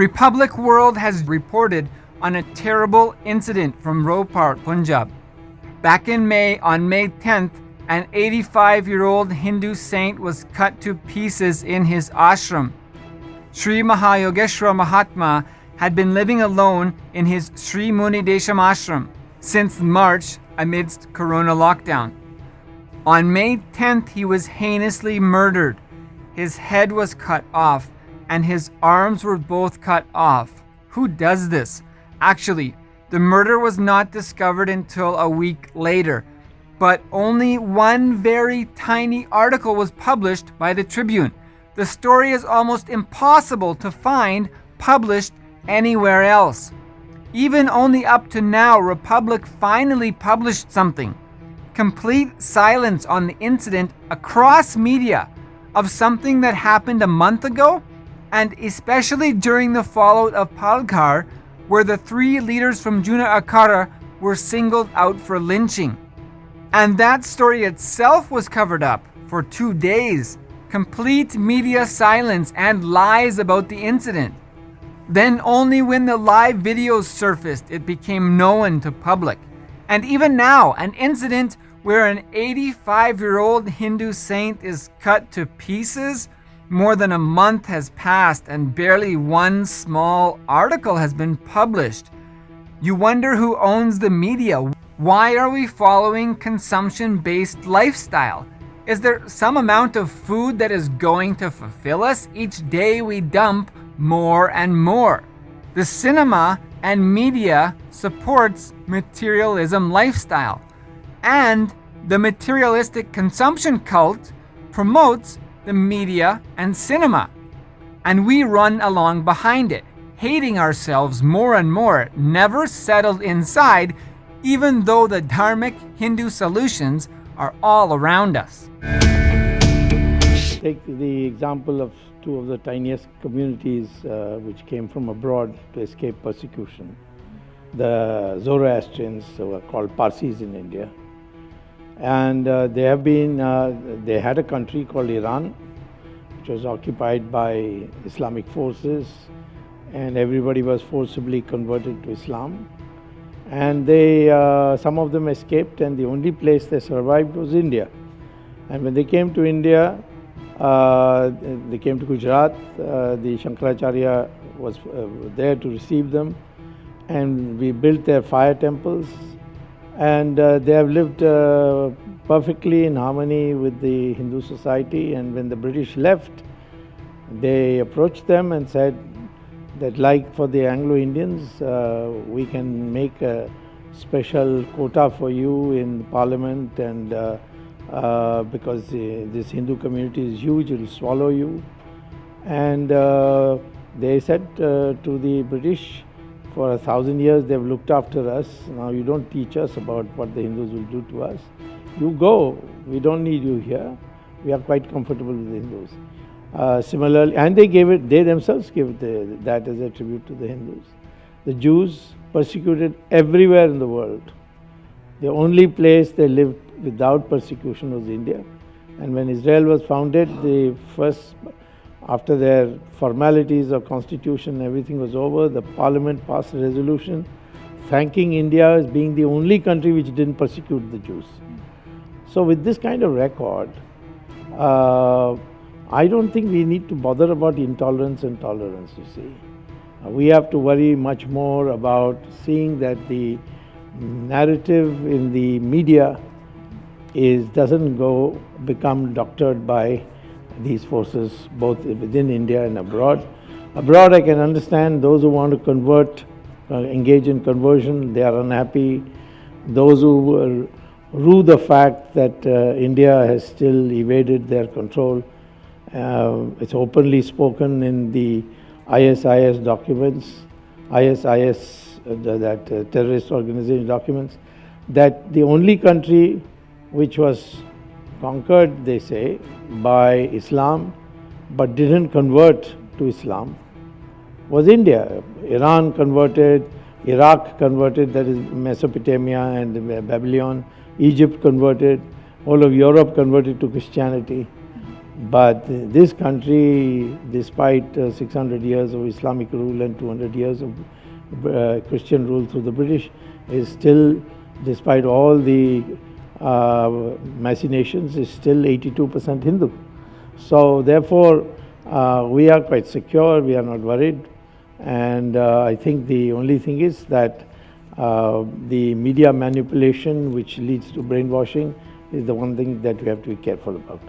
Republic World has reported on a terrible incident from Ropar, Punjab. Back in May, on May 10th, an 85-year-old Hindu saint was cut to pieces in his ashram. Shri Maha Yogeshwar Mahatma had been living alone in his Shri Muni Desham Ashram since March amidst Corona lockdown. On May 10th, he was heinously murdered. His head was cut off and his arms were both cut off. Who does this? Actually, the murder was not discovered until a week later, but only one very tiny article was published by the Tribune. The story is almost impossible to find published anywhere else. Even only up to now, Republic finally published something. Complete silence on the incident across media of something that happened a month ago, and especially during the fallout of Palghar, where the 3 leaders from Juna Akhara were singled out for lynching. And that story itself was covered up for 2 days. Complete media silence and lies about the incident. Then only when the live videos surfaced, it became known to public. And even now, an incident where an 85-year-old Hindu saint is cut to pieces, more than a month has passed and barely one small article has been published. You wonder who owns the media. Why are we following consumption-based lifestyle? Is there some amount of food that is going to fulfill us? Each day we dump more and more. The cinema and media supports materialism lifestyle, and the materialistic consumption cult promotes the media and cinema, and we run along behind it, hating ourselves more and more, never settled inside, even though the dharmic Hindu solutions are all around us. Take the example of 2 of the tiniest communities which came from abroad to escape persecution. The Zoroastrians, who are called Parsis in India. And they had a country called Iran, which was occupied by Islamic forces, and everybody was forcibly converted to Islam. And some of them escaped, and the only place they survived was India. And when they came to India, they came to Gujarat. The Shankaracharya was there to receive them, and we built their fire temples. And they have lived perfectly in harmony with the Hindu society. And when the British left, they approached them and said that, like for the Anglo-Indians, we can make a special quota for you in Parliament, and because this Hindu community is huge, it will swallow you. And they said to the British, for 1,000 years they've looked after us. Now you don't teach us about what the Hindus will do to us. You go. We don't need you here. We are quite comfortable with the Hindus. Similarly, and they themselves gave that as a tribute to the Hindus. The Jews persecuted everywhere in the world. The only place they lived without persecution was India. And when Israel was founded, after their formalities of constitution, everything was over, the parliament passed a resolution thanking India as being the only country which didn't persecute the Jews. So with this kind of record, I don't think we need to bother about intolerance and tolerance, you see. We have to worry much more about seeing that the narrative in the media doesn't become doctored by these forces, both within India and abroad. Abroad, I can understand those who want to engage in conversion, they are unhappy. Those who rue the fact that India has still evaded their control. It's openly spoken in the ISIS documents, that terrorist organization documents, that the only country which was conquered, they say, by Islam but didn't convert to Islam was India. Iran converted, Iraq converted, that is Mesopotamia and Babylon. Egypt converted, all of Europe converted to Christianity. But this country, despite 600 years of Islamic rule and 200 years of Christian rule through the British, is still, despite all the machinations, is still 82% Hindu. So therefore, we are quite secure, we are not worried. And I think the only thing is that the media manipulation which leads to brainwashing is the one thing that we have to be careful about.